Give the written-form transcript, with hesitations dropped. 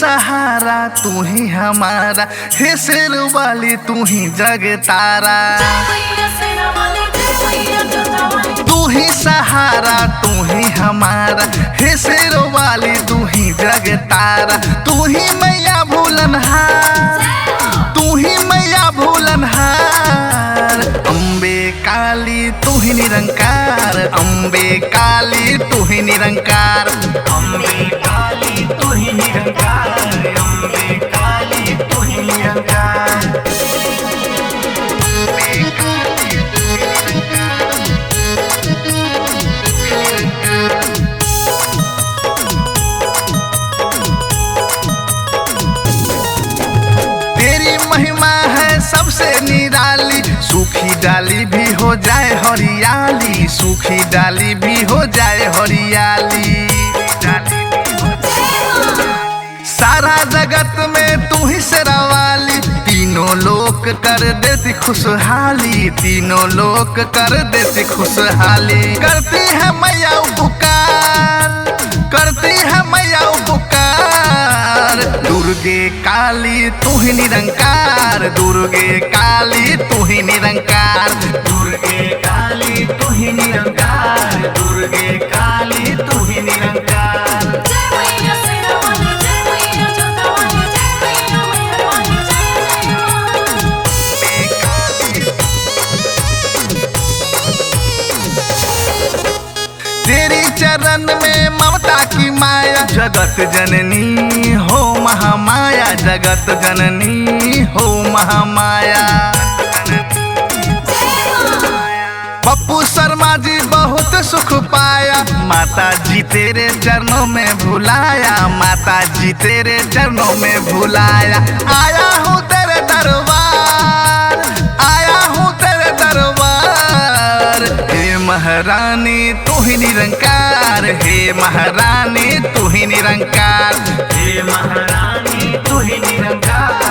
सहारा तू ही हमारा, हे शेर वाली तू ही जग तारा। तू ही सहारा तू ही हमारा, हे शेर वाली तू ही जग तारा। तू ही मैया भूलनहार, तू ही मैया भूलनहार। अम्बे काली तू ही निरंकार, अम्बे काली तू ही निरंकार। अम्बे काली तू ही निरंकार, अम्बे काली तू ही निरंकार। तेरी महिमा है सबसे निराली, सूखी डाली भी हो जाए हरियाली, सूखी डाली भी हो जाए हरियाली। सारा जगत में तू ही शेरावाली, तीनों लोक कर देती खुशहाली, तीनों लोक कर देती खुशहाली। करती है मैया उपकार, करती है मैया उपकार। दुर्गे काली तू ही निरंकार, दुर्गे काली तू ही निरंकार। दुर्गे काली तू ही निरंकार, दुर्गे काली तू ही निरंकार। तेरी चरण में ममता की माया, जगत जननी हो महामाया, जगत जननी हो महामाया। पप्पू शर्मा जी बहुत सुख पाया, माता जी तेरे चरणों में भुलाया, माता जी तेरे चरणों में भुलाया। आया हूँ तेरे दरबार, आया हूँ तेरे दरबार। हे महारानी तू ही निरंकार, हे महारानी तू ही निरंकार। हे महारानी तू ही निरंकार।